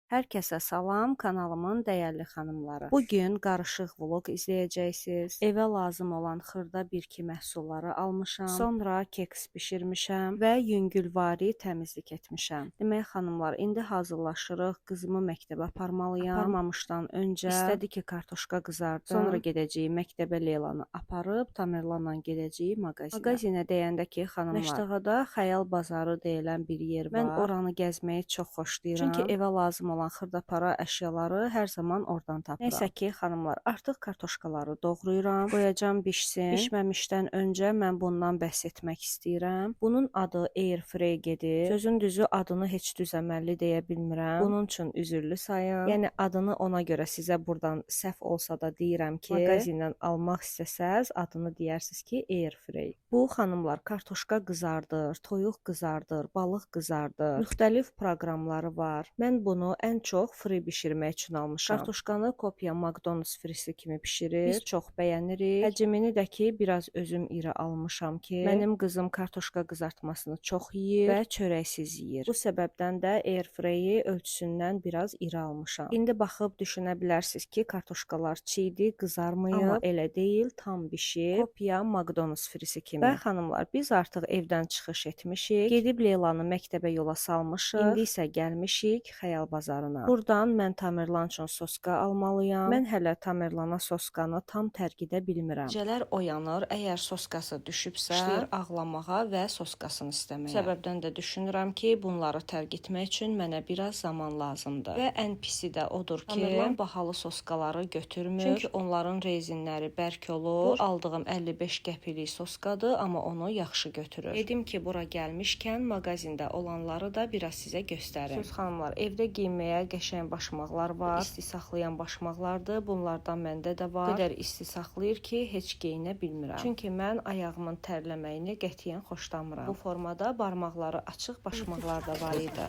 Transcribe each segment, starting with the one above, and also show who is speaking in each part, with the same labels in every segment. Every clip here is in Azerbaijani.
Speaker 1: Hər kəsə salam, kanalımın dəyərli xanımları. Bugün qarışıq vlog izləyəcəksiniz. Evə lazım olan xırda bir-iki məhsulları almışam. Sonra keks bişirmişəm və yüngülvari təmizlik etmişəm. Demək xanımlar, indi hazırlaşırıq. Qızımı məktəbə aparmalıyam. Aparmamışdan öncə istədi ki, kartoşka qızardım. Sonra gedəcəyik məktəbə Leylanı aparıb, Tamerlanla gedəcəyik mağazinə. Mağazinə deyəndə ki, xanımlar, Məştəqada Xəyal bazarı deyilən bir yer var. Mən oranı gəzməyi çox xoşlayıram. Çünki evə lazım olan xırda-para əşyaları hər zaman oradan tapıram. Nəysə ki, xanımlar, artıq kartoşkaları doğrayıram. Qoyacam bişsin. Bişməmişdən öncə mən bundan bəhs etmək istəyirəm. Bunun adı Air Fryer-dir. Sözün düzü adını heç düzəməlli deyə bilmirəm. Bunun üçün üzürlü sayın. Yəni adını ona görə sizə buradan səhv olsa da deyirəm ki, mağazindən almaq istəsəz adını deyərsiniz ki, Air Fryer. Bu xanımlar kartoşka qızardır, toyuq qızardır, balıq qızardır. Müxtəlif proqramları var. Mən bunu ən çox fri bişirmək üçün almışam. Kartoşkanı kopya McDonald's frisi kimi bişirir. Biz çox bəyənirik. Həcmini də ki, biraz özüm iri almışam ki, mənim qızım kartoşka qızartmasını çox yeyir və çörəksiz yeyir. Bu səbəbdən də air fryer ölçüsündən biraz iri almışam. İndi baxıb düşünə bilərsiniz ki, kartoşkalar çiğdir, qızarmıyor. Amma elə deyil, tam bişir. Kopya McDonald's frisi kimi. Və xanımlar, biz artıq evdən çıxış etmişik. Gedib Leylanı məktəbə yola salmışıq. İndi isə gəlmişik Xəyal bazarına. Buradan mən Tamerlan üçün soska almalıyam. Mən hələ Tamerlana soskanı tam tərqidə bilmirəm. Gecələr oyanır, əgər soskası düşübsə, başlayır ağlamağa və soskasını istəməyə. Səbəbdən də düşünürəm ki, bunları tərk etmək üçün mənə biraz zaman lazımdır. Və ən pisi də odur ki, Tamerlan bahalı soskaları götürmür. Çünki onların rezinləri bərk olur. Bu aldığım 55 qəpilik soskadır, amma onu yaxşı götürür. Dedim ki, bura gəlmişkən mağazində olanları da biraz sizə göstərim. Söz xanımlar, evdə giyinməyə qəşəng başmaqlar var. İsti saxlayan başmaqlardır. Bunlardan məndə də var. O qədər isti saxlayır ki, heç geyinə bilmirəm. Çünki mən ayağımın tərləməyini qətiyyən xoşlamıram. Bu formada barmaqları açıq başmaqlar da var idi.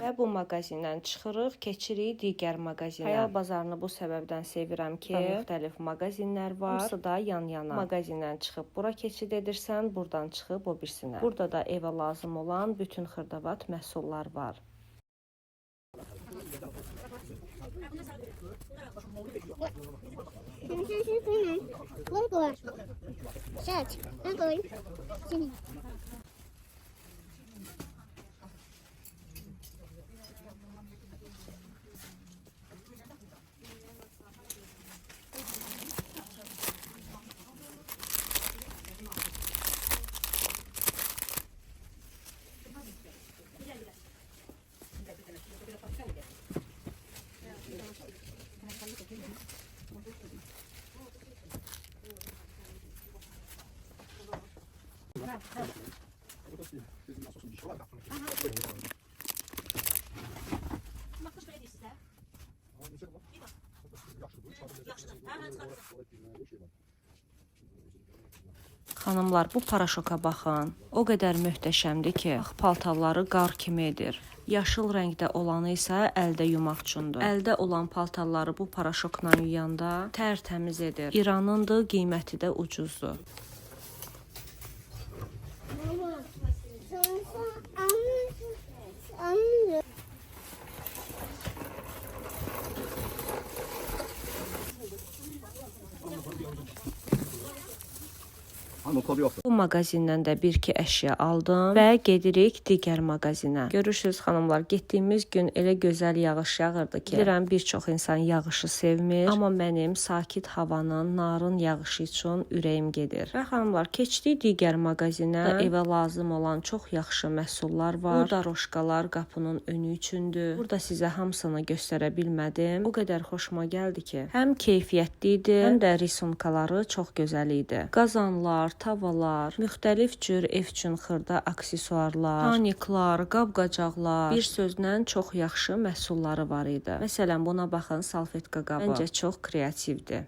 Speaker 1: Və bu mağazindən çıxırıq, keçirik digər mağazinə. Xəyal bazarını bu səbəbdən sevirəm ki, müxtəlif mağazinlər var. Hamısı da yan-yana. Mağazindən çıxıb bura keçid edirsən, buradan çıxıb o birisinə. Burada da evə lazım olan bütün xırdavat məhsullar var. Xanımlar, bu paraşoka baxın. O qədər möhtəşəmdir ki, paltarları qar kimi edir. Yaşıl rəngdə olanı isə əldə yumaq üçündür. Əldə olan paltarları bu paraşokla yuyanda tərtəmiz edir. İranındır, qiyməti də ucuzdur. Bu mağazindən də bir-iki əşya aldım və gedirik digər mağazinə. Görürsünüz xanımlar, getdiyimiz gün elə gözəl yağış yağırdı ki, bilirəm bir çox insan yağışı sevmir, amma mənim sakit havanın, narın yağışı üçün ürəyim gedir. Və xanımlar, keçdik digər mağazinə. Evə lazım olan çox yaxşı məhsullar var. Burada roşkalar qapının önü üçündür. Burada sizə hamısını göstərə bilmədim. O qədər xoşuma gəldi ki, həm keyfiyyətli idi, həm də risunkaları çox gözəl idi. Qazanlar, tavalar, müxtəlif cür ev üçün xırda aksesuarlar, paniklar, qab-qacaqlar, bir sözlə çox yaxşı məhsulları var idi. Məsələn, buna baxın, salfetka qabı. Məncə çox kreativdir.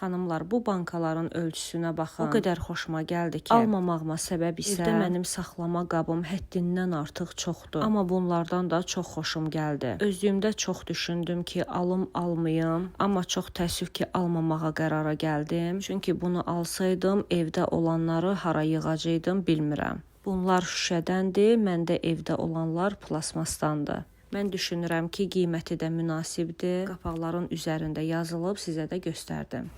Speaker 1: Xanımlar, bu bankaların ölçüsünə baxın. O qədər xoşuma gəldi ki, almamağıma səbəb isə evdə mənim saxlama qabım həddindən artıq çoxdur. Amma bunlardan da çox xoşum gəldi. Özlüyümdə çox düşündüm ki, almayım. Amma çox təəssüf ki, almamağa qərara gəldim. Çünki bunu alsaydım, evdə olanları hara yığacaqdım bilmirəm. Bunlar şüşədəndir, məndə evdə olanlar plasmasdandır. Mən düşünürəm ki, qiyməti də münasibdir. Qapaqların üzərində yazılıb, sizə də göstərdim.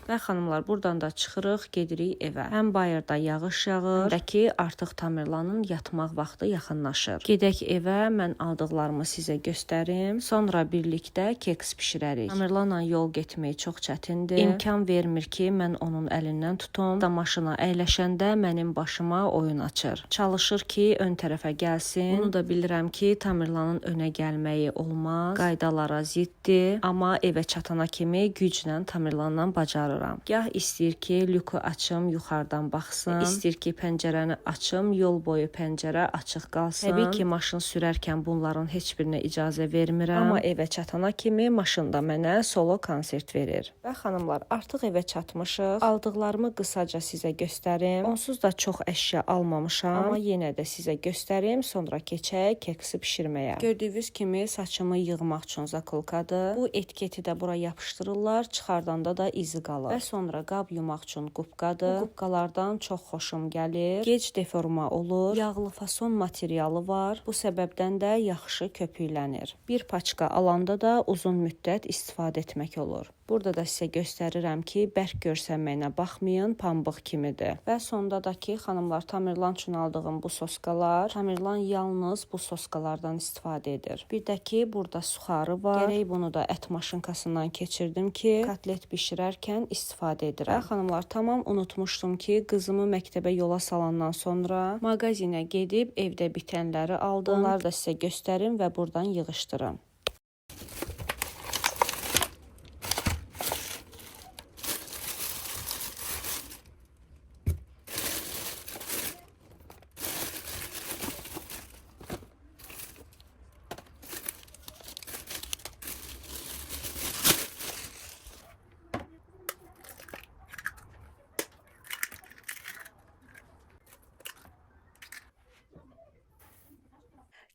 Speaker 1: Və xanımlar, buradan da çıxırıq, gedirik evə. Həm bayırda yağış yağır, həm də ki, artıq Tamerlanın yatmaq vaxtı yaxınlaşır. Gedək evə, mən aldıqlarımı sizə göstərim. Sonra birlikdə keks bişirərik. Tamerlanla yol getmək çox çətindir. İmkan vermir ki, mən onun əlindən tutum. Da maşına əyləşəndə mənim başıma oyun açır. Çalışır ki, ön tərəfə gəlsin. Bunu da bilirəm ki, Tamerlanın önə gəlməyi olmaz. Qaydalara ziddir. Amma evə çatana kimi güclə Tamerlanla bacarır. Gah istəyir ki, lüku açım, yuxarıdan baxsın. İstəyir ki, pəncərəni açım, yol boyu pəncərə açıq qalsın. Təbii ki, maşın sürərkən bunların heç birinə icazə vermirəm. Amma evə çatana kimi maşında mənə solo konsert verir. Və xanımlar, artıq evə çatmışıq. Aldıqlarımı qısaca sizə göstərim. Onsuz da çox əşya almamışam. Amma yenə də sizə göstərim. Sonra keçək keksi bişirməyə. Gördüyünüz kimi saçımı yığmaq üçün zakolkadır. Bu etiketi də bura yapışdırırlar. Çıxardanda da izi qalır. Və sonra qab yumaq üçün qubqadır. Bu qubqalardan çox xoşum gəlir. Gec deforma olur. Yağlı fason materialı var. Bu səbəbdən də yaxşı köpüklənir. Bir paçka alanda da uzun müddət istifadə etmək olur. Burada da sizə göstərirəm ki, bərk görsənməyinə baxmayın, pambıq kimidir. Və sonda da ki, xanımlar, Tamerlan üçün aldığım bu soskalar, Tamerlan yalnız bu soskalardan istifadə edir. Bir də ki, burada suxarı var. Gərək bunu da ət maşınkasından keçirdim ki, kotlet bişirərkən istifadə edirəm. Və xanımlar, tamam unutmuşdum ki, qızımı məktəbə yola salandan sonra mağazinə gedib evdə bitənləri aldım. Onları da sizə göstərim və buradan yığışdırım.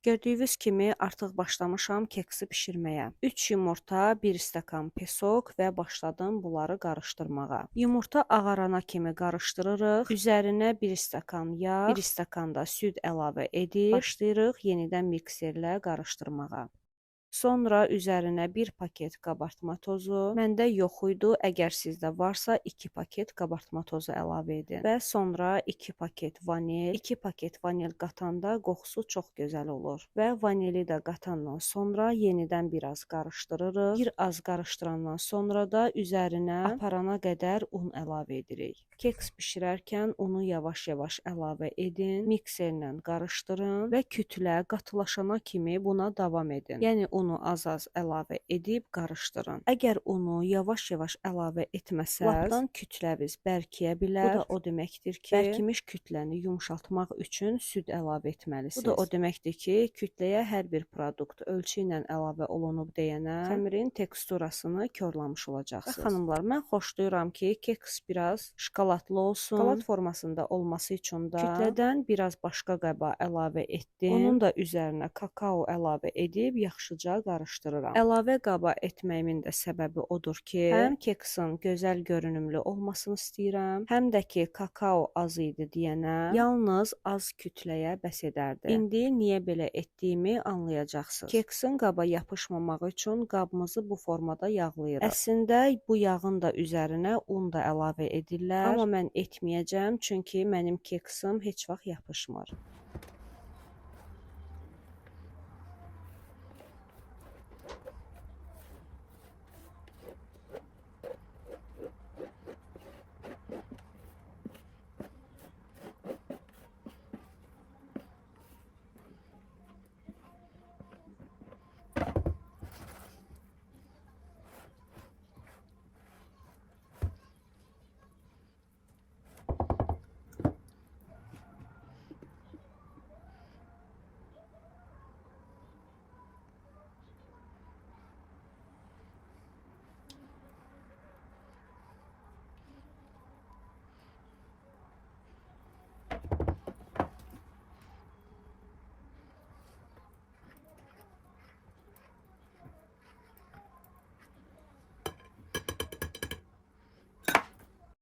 Speaker 1: Gördüyünüz kimi artıq başlamışam keksi bişirməyə. 3 yumurta, 1 stəkan pesok və başladım bunları qarışdırmağa. Yumurta ağarana kimi qarışdırırıq. Üzərinə 1 stəkan yağ, 1 stəkan da süd əlavə edib başlayırıq yenidən mikserlə qarışdırmağa. Sonra üzərinə 1 paket qabartma tozu, məndə yox idi, əgər sizdə varsa 2 paket qabartma tozu əlavə edin. Və sonra 2 paket vanil, 2 paket vanil qatanda qoxusu çox gözəl olur. Və vanili də qatandan sonra yenidən biraz qarışdırırıq. Bir az qarışdırandan sonra da üzərinə aparana qədər un əlavə edirik. Keks bişirərkən unu yavaş-yavaş əlavə edin, mikserlə qarışdırın və kütlə qatılaşana kimi buna davam edin. Yəni unu az-az əlavə edib qarışdırın. Əgər unu yavaş-yavaş əlavə etməsəz, lapdan kütləviz bərkiyə bilər. Bu da o deməkdir ki, bərkimiş kütləni yumşaltmaq üçün süd əlavə etməlisiniz. Bu da o deməkdir ki, kütləyə hər bir produkt ölçü ilə əlavə olunub deyənə xəmirin teksturasını korlamış olacaqsınız. Və xanımlar, mən xoşlayıram ki, keks biraz şokoladlı olsun. Şokolad formasında olması üçün də kütlədən biraz başqa qəba əlavə etdim. Onun da üzərinə kakao əlavə edib yaxşıca qarışdırıram. Əlavə qaba etməyimin də səbəbi odur ki, həm keksin gözəl görünümlü olmasını istəyirəm, həm də ki, kakao az idi deyənə yalnız az kütləyə bəs edərdi. İndi niyə belə etdiyimi anlayacaqsınız. Keksin qaba yapışmamaq üçün qabımızı bu formada yağlayırıq. Əslində bu yağın da üzərinə un da əlavə edirlər, amma mən etməyəcəm, çünki mənim keksim heç vaxt yapışmır.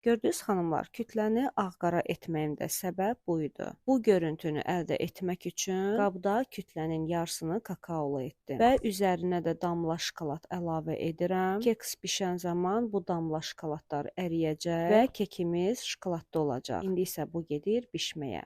Speaker 1: Gördünüz xanımlar, kütləni ağ-qara etməyimdə səbəb buydu. Bu görüntünü əldə etmək üçün qabda kütlənin yarısını kakaolu etdim və üzərinə də damla şokolad əlavə edirəm. Keks bişən zaman bu damla şokoladlar əriyəcək və kekimiz şokoladlı olacaq. İndi isə bu gedir bişməyə.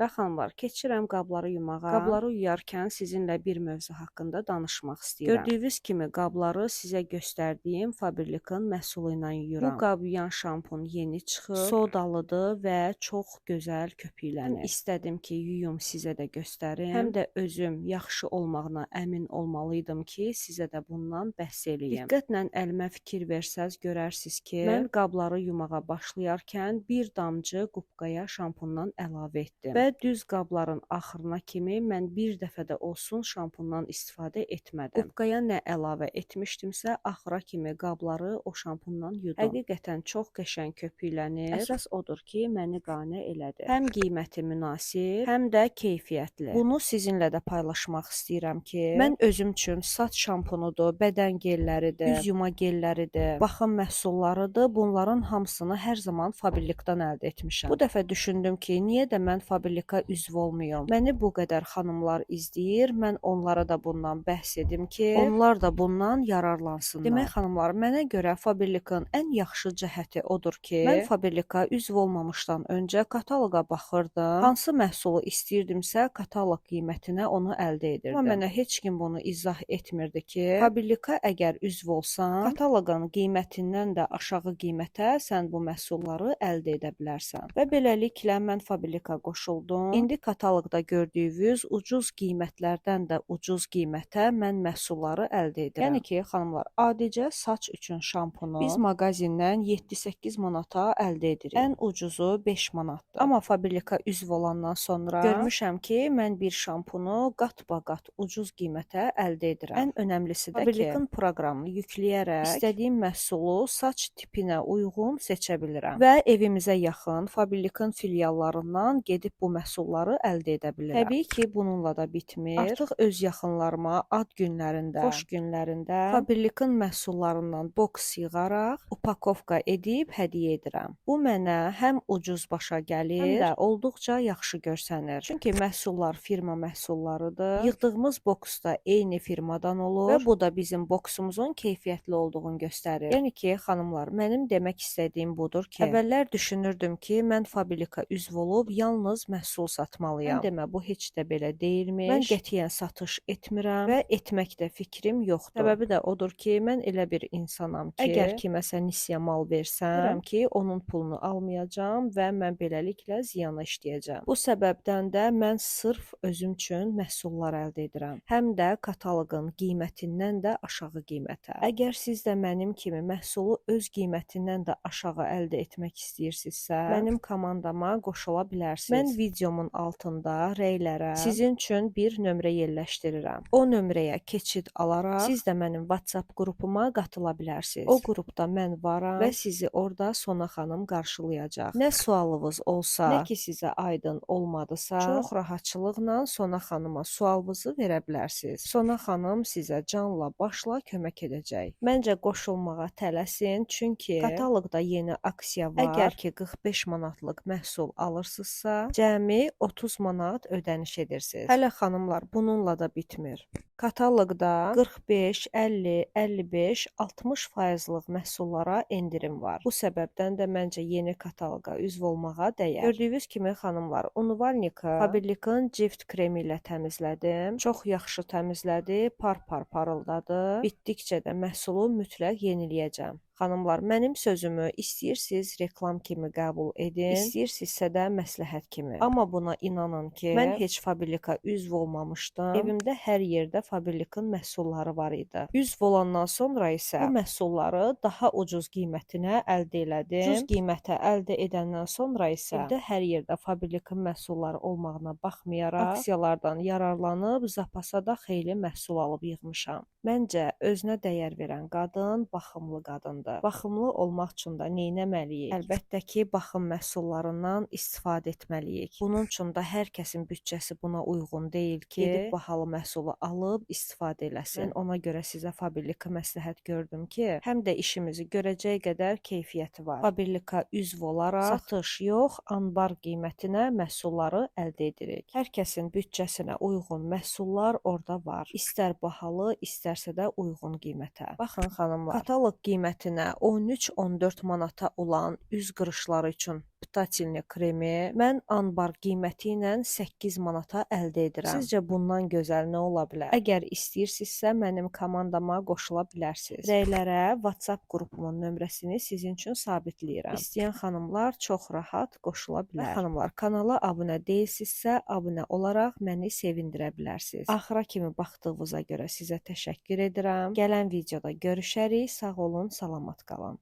Speaker 1: Və xanımlar, keçirəm qabları yumağa. Qabları yuyarkən sizinlə bir mövzu haqqında danışmaq istəyirəm. Gördüyünüz kimi qabları sizə göstərdiyim Faberlic-in məhsulu ilə yuyuram. Bu qab yuyan şampun yeni çıxıb, sodalıdır və çox gözəl köpüklənir. İstədim ki, yuyum sizə də göstərim. Həm də özüm yaxşı olmağına əmin olmalıydım ki, sizə də bundan bəhs eləyim. Diqqətlə əlimə fikir versəz görərsiniz ki, mən qabları yumağa başlayarkən bir damcı qubqaya şampundan əlavə etdim. Və düz qabların axırına kimi mən bir dəfə də olsun şampundan istifadə etmədim. Qubqaya nə əlavə etmişdimsə, axıra kimi qabları o şampundan yudum. Həqiqətən çox qəşəng köpüklənir. Əsas odur ki, məni qane elədi. Həm qiyməti münasib, həm də keyfiyyətli. Bunu sizinlə də paylaşmaq istəyirəm ki, mən özüm üçün saç şampunudur, bədən gelləridir, üz yuma gelləridir, baxım məhsullarıdır. Bunların hamısını hər zaman Faberlic-dan əldə etmişəm. Bu dəfə düşündüm ki, niyə də mən Faberlic üzv olmuyum. Məni bu qədər xanımlar izləyir, mən onlara da bundan bəhs edim ki, onlar da bundan yararlansınlar. Demək xanımlar, mənə görə Faberlic-in ən yaxşı cəhəti odur ki, mən Faberlic-a üzv olmamışdan öncə kataloqa baxırdım. Hansı məhsulu istəyirdimsə, kataloq qiymətinə onu əldə edirdim. Amma mənə heç kim bunu izah etmirdi ki, Faberlic-a əgər üzv olsan, kataloqun qiymətindən də aşağı qiymətə sən bu məhsulları əldə edə bilərsən. Və beləliklə mən Faberlic-a qoşuldum. İndi kataloqda gördüyünüz ucuz qiymətlərdən də ucuz qiymətə mən məhsulları əldə edirəm. Yəni ki, xanımlar, adicə saç üçün şampunu biz mağazindən 7-8 manata əldə edirik. Ən ucuzu 5 manatdır. Amma Faberlic-a üzv olandan sonra görmüşəm ki, mən bir şampunu qat-ba-qat ucuz qiymətə əldə edirəm. Ən önəmlisi də ki, Faberlic-in proqramını yükləyərək istədiyim məhsulu saç tipinə uyğun seçə bilirəm və evimizə yaxın Faberlic-in filiallarından gedib bu məhsulları əldə edə bilirəm. Təbii ki, bununla da bitmir. Artıq öz yaxınlarıma ad günlərində, xoş günlərində Faberlic-in məhsullarından boks yığaraq, upakovka edib hədiyyə edirəm. Bu mənə həm ucuz başa gəlir, həm də olduqca yaxşı görsənir. Çünki məhsullar firma məhsullarıdır. Yığdığımız boks da eyni firmadan olur və bu da bizim boksumuzun keyfiyyətli olduğunu göstərir. Yəni ki, xanımlar, mənim demək istədiyim budur ki, əvvəllər düşünürdüm ki, mən Faberlic-a üzv olub yalnız məhsul məhsul satmalıyam. Mən demə bu heç də belə deyilmiş. Mən qətiyyən satış etmirəm və etmək də fikrim yoxdur. Səbəbi də odur ki, mən elə bir insanam ki, əgər kiməsə nisiyə mal versəm, bilirəm ki, onun pulunu almayacağam və mən beləliklə ziyana işləyəcəm. Bu səbəbdən də mən sırf özüm üçün məhsullar əldə edirəm. Həm də kataloqun qiymətindən də aşağı qiymətə. Əgər siz də mənim kimi məhsulu öz qiymətindən də aşağı əldə etmək istəyirsinizsə, mənim komandama qoşula bilərsiniz. Mən videomun altında rəylərə sizin üçün bir nömrə yerləşdirirəm. O nömrəyə keçid alaraq siz də mənim WhatsApp qrupuma qatıla bilərsiniz. O qrupda mən varam və sizi orada Sona xanım qarşılayacaq. Nə sualınız olsa, nə ki sizə aydın olmadısa, çox rahatçılıqla Sona xanıma sualınızı verə bilərsiniz. Sona xanım sizə canla başla kömək edəcək. Məncə qoşulmağa tələsin, çünki kataloqda yeni aksiya var. Əgər ki 45 manatlıq məhsul alırsınızsa, cəmi 30 manat ödəniş edirsiniz. Hələ xanımlar, bununla da bitmir. Kataloqda 45, 50, 55, 60%lıq məhsullara endirim var. Bu səbəbdən də məncə yeni kataloqa üzv olmağa dəyər. Gördüyünüz kimi xanımlar, Unuvalnika Faberlic'in cift kremi ilə təmizlədim. Çox yaxşı təmizlədi, par-par parıldadı. Bitdikcə də məhsulu mütləq yeniləyəcəm. Xanımlar, mənim sözümü istəyirsiniz reklam kimi qəbul edin, istəyirsinizsə də məsləhət kimi. Amma buna inanın ki, mən heç Faberlic'a üzv olmamışdım. Evimdə hər yerdə Faberlic'in məhsulları var idi. Üzv olandan sonra isə bu məhsulları daha ucuz qiymətinə əldə elədim. Ucuz qiymətə əldə edəndən sonra isə evdə hər yerdə Faberlic'in məhsulları olmağına baxmayaraq aksiyalardan yararlanıb zapasa da xeyli məhsul alıb yığmışam. Məncə özünə dəyər verən qadın baxımlı qadındır. Baxımlı olmaq üçün də neynəməliyik? Əlbəttə ki, baxım məhsullarından istifadə etməliyik. Bunun üçün də hər kəsin büdcəsi buna uyğun deyil ki, gedib bahalı məhsulu alıb istifadə eləsin. Mən ona görə sizə Faberlic'a məsləhət gördüm ki, həm də işimizi görəcək qədər keyfiyyəti var. Faberlic'a üzv olaraq satış yox, anbar qiymətinə məhsulları əldə edirik. Hər kəsin büdcəsinə uyğun məhsullar orada var. İstər bahalı, istərsə də uyğun qiymətə. Baxın xanımlar, kataloq qiymətinə 13-14 manata olan üz qırışları üçün ptatilni kremi mən anbar qiyməti ilə 8 manata əldə edirəm. Sizcə bundan gözəl nə ola bilər? Əgər istəyirsinizsə mənim komandama qoşula bilərsiniz. Rəylərə WhatsApp qrupumun nömrəsini sizin üçün sabitləyirəm. İstəyən xanımlar çox rahat qoşula bilər. Və xanımlar, kanala abunə deyilsinizsə, abunə olaraq məni sevindirə bilərsiniz. Axıra kimi baxdığınıza görə sizə təşəkkür edirəm. Gələn videoda görüşərik. Sağ olun, salamat qalın.